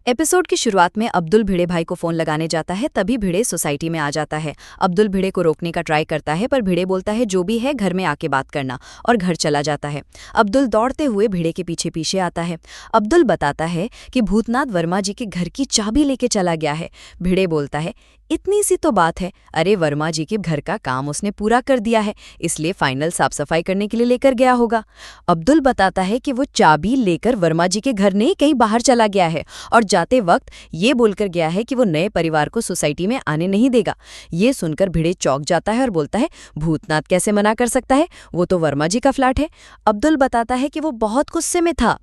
Episode की शुरुआत में अब्दुल भिड़े भाई को फोन लगाने जाता है, तभी भिड़े सोसाइटी में आ जाता है। अब्दुल भिड़े को रोकने का ट्राई करता है, पर भिड़े बोलता है जो भी है घर में आके बात करना, और घर चला जाता है। अब्दुल दौड़ते हुए भिड़े के पीछे पीछे आता है। अब्दुल बताता है कि भूतनाथ वर्मा जी के घर की चाबी लेके चला गया है। भिड़े बोलता है इतनी सी तो बात है, अरे वर्मा जी के घर का काम उसने पूरा कर दिया है, इसलिए फाइनल साफ सफाई करने के लिए लेकर गया होगा। अब्दुल बताता है कि वो चाबी लेकर वर्मा जी के घर नहीं कहीं बाहर चला गया है, और जाते वक्त ये बोलकर गया है कि वो नए परिवार को सोसाइटी में आने नहीं देगा। ये सुनकर भिड़े चौंक जाता है और बोलता है भूतनाथ कैसे मना कर सकता है, वो तो वर्मा जी का फ्लैट है। अब्दुल बताता है कि वो बहुत गुस्से में था।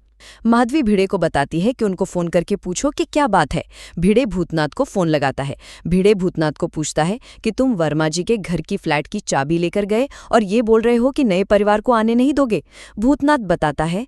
माधवी भिड़े को बताती है कि उनको फोन करके पूछो कि क्या बात है। भिड़े भूतनाथ को फोन लगाता है। भिड़े भूतनाथ को पूछता है कि तुम वर्मा जी के घर की फ्लैट की चाबी लेकर गए और ये बोल रहे हो कि नए परिवार को आने नहीं दोगे। भूतनाथ बताता है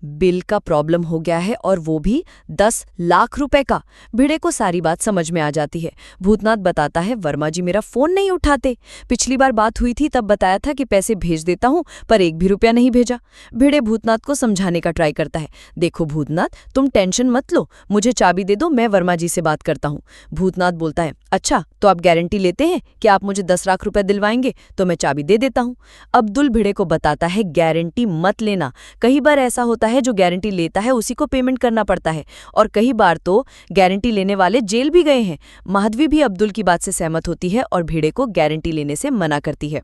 बिल का प्रॉब्लम हो गया है, और वो भी 10 लाख रुपए का। भिड़े को सारी बात समझ में आ जाती है। भूतनाथ बताता है वर्मा जी मेरा फोन नहीं उठाते, पिछली बार बात हुई थी तब बताया था कि पैसे भेज देता हूं, पर एक भी रुपया नहीं भेजा। भिड़े भूतनाथ को समझाने का ट्राई करता है, देखो भूतनाथ तुम टेंशन मत लो, मुझे चाबी दे दो, मैं वर्मा जी से बात करता हूँ। भूतनाथ बोलता है अच्छा तो आप गारंटी लेते हैं कि आप मुझे 10 लाख रुपए दिलवाएंगे, तो मैं चाबी दे देता हूँ। अब्दुल भिड़े को बताता है गारंटी मत लेना, कई बार ऐसा होता है जो गारंटी लेता है उसी को पेमेंट करना पड़ता है, और कई बार तो गारंटी लेने वाले जेल भी गए हैं। माधवी भी अब्दुल की बात से सहमत होती है और भिड़े को गारंटी लेने से मना करती है।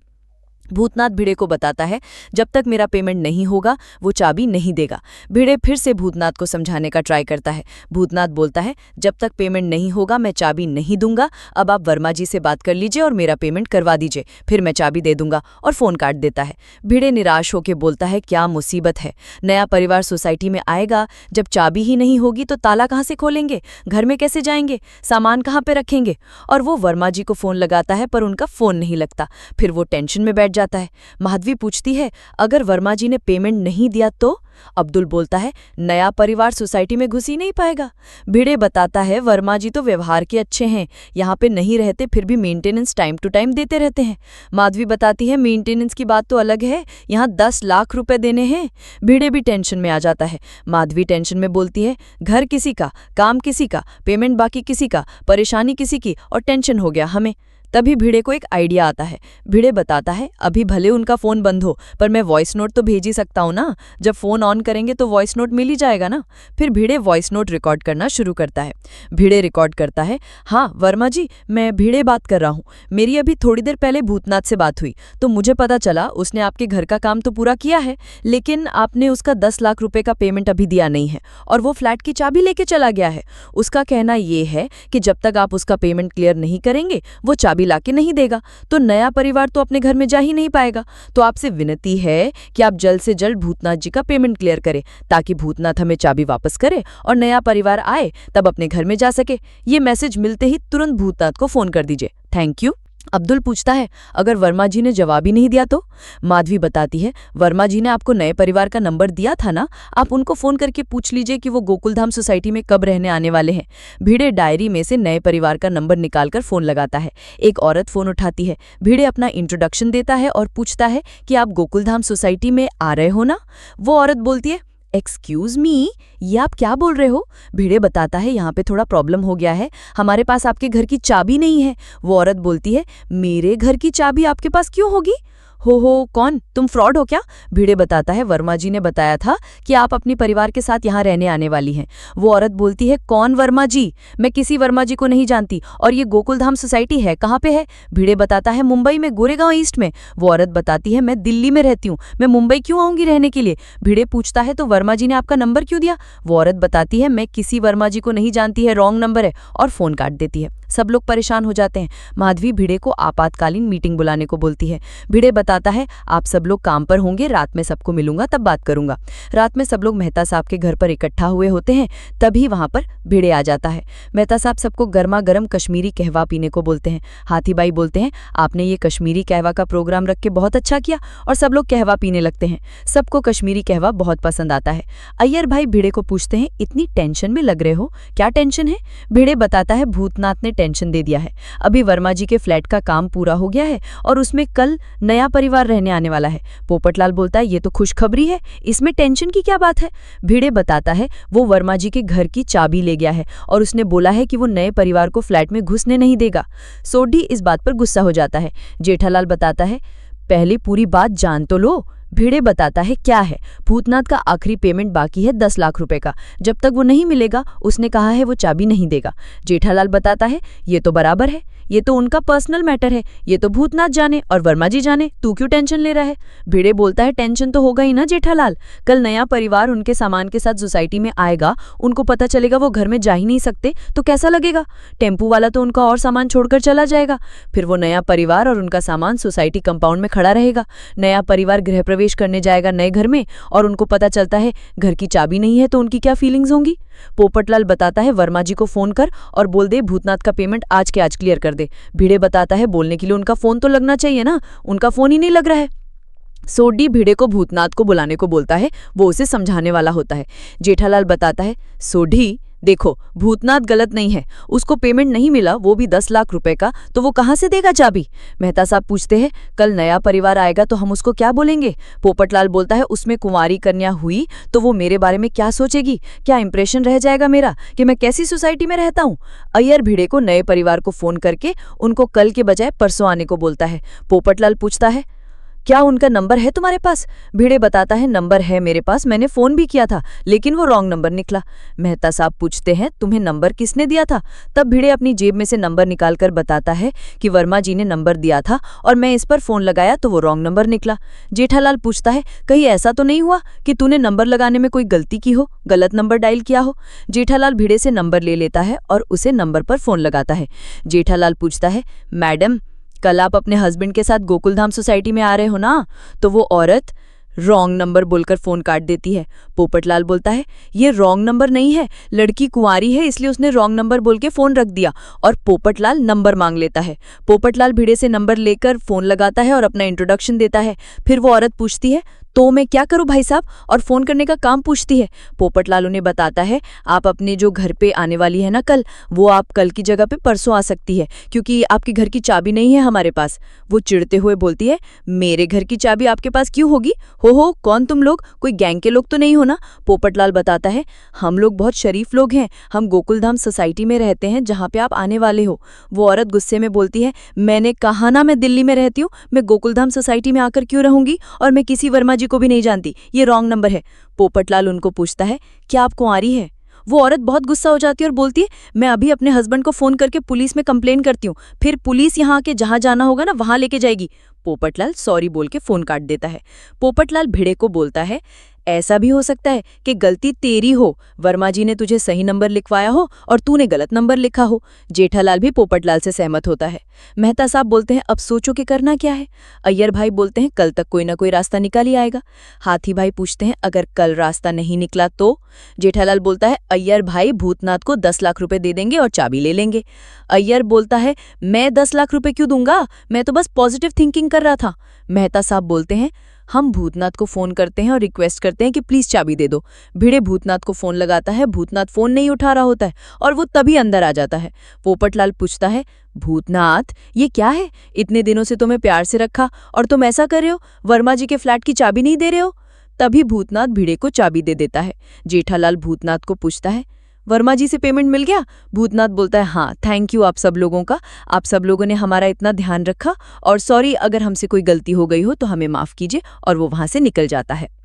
भूतनाथ भिड़े को बताता है जब तक मेरा पेमेंट नहीं होगा वो चाबी नहीं देगा। भिड़े फिर से भूतनाथ को समझाने का ट्राई करता है। भूतनाथ बोलता है जब तक पेमेंट नहीं होगा मैं चाबी नहीं दूंगा, अब आप वर्मा जी से बात कर लीजिए और मेरा पेमेंट करवा दीजिए, फिर मैं चाबी दे दूंगा, और फोन काट देता है। भिड़े निराश होकर बोलता है क्या मुसीबत है, नया परिवार सोसाइटी में आएगा, जब चाबी ही नहीं होगी तो ताला कहाँ से खोलेंगे, घर में कैसे जाएंगे, सामान कहाँ पे रखेंगे। और वो वर्मा जी को फोन लगाता है पर उनका फोन नहीं लगता। फिर वो टेंशन में बैठ जाता है। माधवी पूछती है अगर वर्मा जी ने पेमेंट नहीं दिया तो। अब्दुल बोलता है नया परिवार सोसाइटी में घुस ही नहीं पाएगा। भिड़े बताता है वर्मा जी तो व्यवहार के अच्छे हैं, यहाँ पे नहीं रहते फिर भी मेंटेनेंस टाइम टू टाइम देते रहते हैं। माधवी बताती है मेंटेनेंस की बात तो अलग है, यहाँ 10 लाख रुपए देने हैं। भिड़े भी टेंशन में आ जाता है। माधवी टेंशन में बोलती है घर किसी का, काम किसी का, पेमेंट बाकी किसी का, परेशानी किसी की, और टेंशन हो गया हमें। तभी भिड़े को एक आइडिया आता है। भिड़े बताता है अभी भले उनका फोन बंद हो पर मैं वॉइस नोट तो भेज ही सकता हूँ ना, जब फोन ऑन करेंगे तो वॉइस नोट मिल ही जाएगा ना। फिर भिड़े वॉइस नोट रिकॉर्ड करना शुरू करता है। भिड़े रिकॉर्ड करता है हाँ वर्मा जी मैं भिड़े बात कर रहा हूँ, मेरी अभी थोड़ी देर पहले भूतनाथ से बात हुई तो मुझे पता चला उसने आपके घर का काम तो पूरा किया है, लेकिन आपने उसका 10 लाख रुपए का पेमेंट अभी दिया नहीं है, और वो फ्लैट की चाबी लेके चला गया है। उसका कहना ये है कि जब तक आप उसका पेमेंट क्लियर नहीं करेंगे वो चाबी लाके नहीं देगा, तो नया परिवार तो अपने घर में जा ही नहीं पाएगा। तो आपसे विनती है कि आप जल्द से जल्द भूतनाथ जी का पेमेंट क्लियर करें, ताकि भूतनाथ हमें चाबी वापस करे और नया परिवार आए तब अपने घर में जा सके। ये मैसेज मिलते ही तुरंत भूतनाथ को फोन कर दीजिए, थैंक यू। अब्दुल पूछता है अगर वर्मा जी ने जवाब ही नहीं दिया तो। माधवी बताती है वर्मा जी ने आपको नए परिवार का नंबर दिया था ना, आप उनको फोन करके पूछ लीजिए कि वो गोकुलधाम सोसाइटी में कब रहने आने वाले हैं। भिड़े डायरी में से नए परिवार का नंबर निकालकर फोन लगाता है। एक औरत फोन उठाती है। भिड़े अपना इंट्रोडक्शन देता है और पूछता है कि आप गोकुलधाम सोसाइटी में आ रहे हो ना। वो औरत बोलती है एक्सक्यूज मी, ये आप क्या बोल रहे हो। भिड़े बताता है यहाँ पे थोड़ा प्रॉब्लम हो गया है, हमारे पास आपके घर की चाबी नहीं है। वो औरत बोलती है मेरे घर की चाबी आपके पास क्यों होगी, हो कौन, तुम फ्रॉड हो क्या। भिड़े बताता है वर्मा जी ने बताया था कि आप अपने परिवार के साथ यहाँ रहने आने वाली हैं। वो औरत बोलती है कौन वर्मा जी, मैं किसी वर्मा जी को नहीं जानती, और ये गोकुलधाम सोसाइटी है कहाँ पे है। भिड़े बताता है मुंबई में, गोरेगांव ईस्ट में। वो औरत बताती है मैं दिल्ली में रहती हूँ, मैं मुंबई क्यों आऊंगी रहने के लिए। भिड़े पूछता है तो वर्मा जी ने आपका नंबर क्यों दिया। वो औरत बताती है मैं किसी वर्मा जी को नहीं जानती है, रॉन्ग नंबर है, और फोन काट देती है। सब लोग परेशान हो जाते हैं। माधवी भिड़े को आपातकालीन मीटिंग बुलाने को बोलती है। भिड़े बताता है आप सब लोग काम पर होंगे, रात में सबको मिलूंगा तब बात करूंगा। रात में सब लोग मेहता साहब के घर पर इकट्ठा हुए होते हैं, तभी वहां पर भिड़े आ जाता है। मेहता साहब सबको गर्मा गर्म कश्मीरी कहवा पीने को बोलते हैं। हाथीबाई बोलते हैं आपने ये कश्मीरी कहवा का प्रोग्राम रख के बहुत अच्छा किया, और सब लोग कहवा पीने लगते हैं। सबको कश्मीरी कहवा बहुत पसंद आता है। अय्यर भाई भिड़े को पूछते हैं इतनी टेंशन में लग रहे हो, क्या टेंशन है। भिड़े बताता है भूतनाथ ने टेंशन दे दिया है, अभी वर्मा जी के फ्लैट का काम पूरा हो गया है और उसमें कल नया परिवार रहने आने वाला है। पोपटलाल बोलता है ये तो खुशखबरी है, इसमें टेंशन की क्या बात है। भिड़े बताता है वो वर्मा जी के घर की चाबी ले गया है और उसने बोला है कि वो नए परिवार को फ्लैट में घुसने नहीं देगा। सोढ़ी इस बात पर गुस्सा हो जाता है। जेठालाल बताता है पहले पूरी बात जान तो लो। भिड़े बताता है क्या है। भूतनाथ का आखिरी पेमेंट बाकी है 10 लाख रुपए का, जब तक वो नहीं मिलेगा उसने कहा है वो चाबी नहीं देगा। जेठालाल बताता है ये तो बराबर है, ये तो उनका पर्सनल मैटर है, ये तो भूतनाथ जाने और वर्मा जी जाने, तू क्यों टेंशन ले रहा है। भिड़े बोलता है टेंशन तो होगा ही ना जेठालाल, कल नया परिवार उनके सामान के साथ सोसाइटी में आएगा, उनको पता चलेगा वो घर में जा ही नहीं सकते तो कैसा लगेगा। टेम्पू वाला तो उनका और सामान छोड़कर चला जाएगा, फिर वो नया परिवार और उनका सामान सोसाइटी कंपाउंड में खड़ा रहेगा। नया परिवार गृह प्रवेश करने जाएगा नए घर में और उनको पता चलता है घर की चाबी नहीं है तो उनकी क्या फीलिंग्स होंगी। पोपटलाल बताता है वर्मा जी को फोन कर और बोल दे भूतनाथ का पेमेंट आज के आज क्लियर कर दे। भिड़े बताता है बोलने के लिए उनका फोन तो लगना चाहिए ना, उनका फोन ही नहीं लग रहा है। सोढ़ी भिड़े को भूतनाथ को बुलाने को बोलता है, वो उसे समझाने वाला होता है। जेठालाल बताता है सोढ़ी देखो भूतनाथ गलत नहीं है, उसको पेमेंट नहीं मिला वो भी 10 लाख रुपए का, तो वो कहाँ से देगा चाबी। मेहता साहब पूछते हैं कल नया परिवार आएगा तो हम उसको क्या बोलेंगे। पोपटलाल बोलता है उसमें कुंवारी कन्या हुई तो वो मेरे बारे में क्या सोचेगी, क्या इंप्रेशन रह जाएगा मेरा कि मैं कैसी सोसाइटी में रहता हूँ। अय्यर भिड़े को नए परिवार को फोन करके उनको कल के बजाय परसों आने को बोलता है। पोपटलाल पूछता है क्या उनका नंबर है तुम्हारे पास। भिड़े बताता है नंबर है मेरे पास, मैंने फोन भी किया था लेकिन वो रॉन्ग नंबर निकला। मेहता साहब पूछते हैं तुम्हें नंबर किसने दिया था। तब भिड़े अपनी जेब में से नंबर निकालकर बताता है कि वर्मा जी ने नंबर दिया था और मैं इस पर फोन लगाया तो वो रॉन्ग नंबर निकला। जेठालाल पूछता है कहीं ऐसा तो नहीं हुआ कि तूने नंबर लगाने में कोई गलती की हो, गलत नंबर डायल किया हो। जेठालाल भिड़े से नंबर ले लेता है और उसे नंबर पर फोन लगाता है। जेठालाल पूछता है मैडम कल आप अपने हस्बैंड के साथ गोकुलधाम सोसाइटी में आ रहे हो ना। तो वो औरत रॉन्ग नंबर बोलकर फोन काट देती है। पोपटलाल बोलता है ये रॉन्ग नंबर नहीं है, लड़की कुंवारी है इसलिए उसने रॉन्ग नंबर बोल के फोन रख दिया और पोपटलाल नंबर मांग लेता है। पोपटलाल भिड़े से नंबर लेकर फोन लगाता है और अपना इंट्रोडक्शन देता है। फिर वो औरत पूछती है तो मैं क्या करूं भाई साहब, और फोन करने का काम पूछती है। पोपटलाल उन्हें बताता है आप अपने जो घर पे आने वाली है ना कल, वो आप कल की जगह पे परसों आ सकती है क्योंकि आपके घर की चाबी नहीं है हमारे पास। वो चिढ़ते हुए बोलती है मेरे घर की चाबी आपके पास क्यों होगी, हो कौन तुम लोग, कोई गैंग के लोग तो नहीं हो ना। पोपटलाल बताता है हम लोग बहुत शरीफ लोग हैं, हम गोकुलधाम सोसाइटी में रहते हैं जहाँ पे आप आने वाले हो। वो औरत गुस्से में बोलती है मैंने कहा ना मैं दिल्ली में रहती हूँ, मैं गोकुलधाम सोसाइटी में आकर क्यों रहूंगी, और मैं किसी वर्मा जी को भी नहीं जानती, ये रॉन्ग नंबर है। पोपटलाल उनको पूछता है क्या आप कुंवारी है। वो औरत बहुत गुस्सा हो जाती है और बोलती है मैं अभी अपने हस्बैंड को फोन करके पुलिस में कंप्लेन करती हूँ, फिर पुलिस यहाँ आके जहाँ जाना होगा ना वहां लेके जाएगी। पोपटलाल सॉरी बोल के फोन काट देता है। पोपटलाल भिड़े को बोलता है ऐसा भी हो सकता है कि गलती तेरी हो, वर्मा जी ने तुझे सही नंबर लिखवाया हो और तूने गलत नंबर लिखा हो। जेठालाल भी पोपटलाल से सहमत होता है। मेहता साहब बोलते हैं अब सोचो कि करना क्या है। अय्यर भाई बोलते हैं कल तक कोई ना कोई रास्ता निकल ही आएगा। हाथी भाई पूछते हैं अगर कल रास्ता नहीं निकला तो। जेठालाल बोलता है अय्यर भाई भूतनाथ को 10 लाख रुपए दे देंगे और चाबी ले लेंगे। अय्यर बोलता है मैं 10 लाख रुपए क्यों दूंगा, मैं तो बस पॉजिटिव थिंकिंग कर रहा था। मेहता साहब बोलते हैं हम भूतनाथ को फोन करते हैं और रिक्वेस्ट करते हैं कि प्लीज चाबी दे दो। भिड़े भूतनाथ को फोन लगाता है, भूतनाथ फोन नहीं उठा रहा होता है और वो तभी अंदर आ जाता है। पोपटलाल पूछता है भूतनाथ ये क्या है, इतने दिनों से तुम्हें प्यार से रखा और तुम ऐसा कर रहे हो, वर्मा जी के फ्लैट की चाबी नहीं दे रहे हो। तभी भूतनाथ भिड़े को चाबी दे देता है। जेठालाल भूतनाथ को पूछता है वर्मा जी से पेमेंट मिल गया। भूतनाथ बोलता है हाँ थैंक यू आप सब लोगों का, आप सब लोगों ने हमारा इतना ध्यान रखा और सॉरी अगर हमसे कोई गलती हो गई हो तो हमें माफ कीजिए, और वो वहां से निकल जाता है।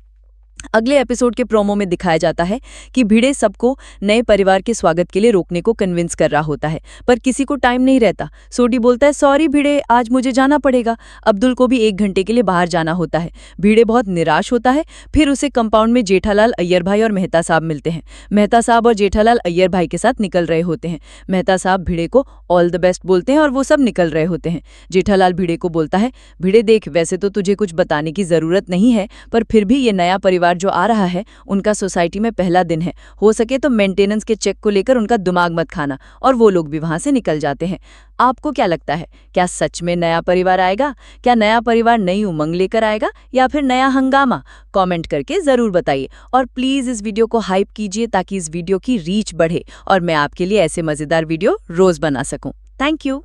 अगले एपिसोड के प्रोमो में दिखाया जाता है कि भिड़े सबको नए परिवार के स्वागत के लिए रोकने को कन्विंस कर रहा होता है, पर किसी को टाइम नहीं रहता। सोढ़ी बोलता है सॉरी भिड़े आज मुझे जाना पड़ेगा। अब्दुल को भी 1 घंटे के लिए बाहर जाना होता है। भिड़े बहुत निराश होता है। फिर उसे कंपाउंड में जेठालाल, अय्यर भाई और मेहता साहब मिलते हैं। मेहता साहब और जेठालाल अय्यर भाई के साथ निकल रहे होते हैं। मेहता साहब भिड़े को ऑल द बेस्ट बोलते हैं और वो सब निकल रहे होते हैं। जेठालाल भिड़े को बोलता है भिड़े देख वैसे तो तुझे कुछ बताने की जरूरत नहीं है, पर फिर भी ये नया परिवार जो आ रहा है उनका सोसाइटी में पहला दिन है, हो सके तो मेंटेनेंस के चेक को लेकर उनका दिमाग मत खाना। और वो लोग भी वहां से निकल जाते हैं। आपको क्या लगता है, क्या सच में नया परिवार आएगा? क्या नया परिवार नई उमंग लेकर आएगा या फिर नया हंगामा? कमेंट करके जरूर बताइए और प्लीज इस वीडियो को हाइप कीजिए ताकि इस वीडियो की रीच बढ़े और मैं आपके लिए ऐसे मजेदार वीडियो रोज बना सकूं। Thank you.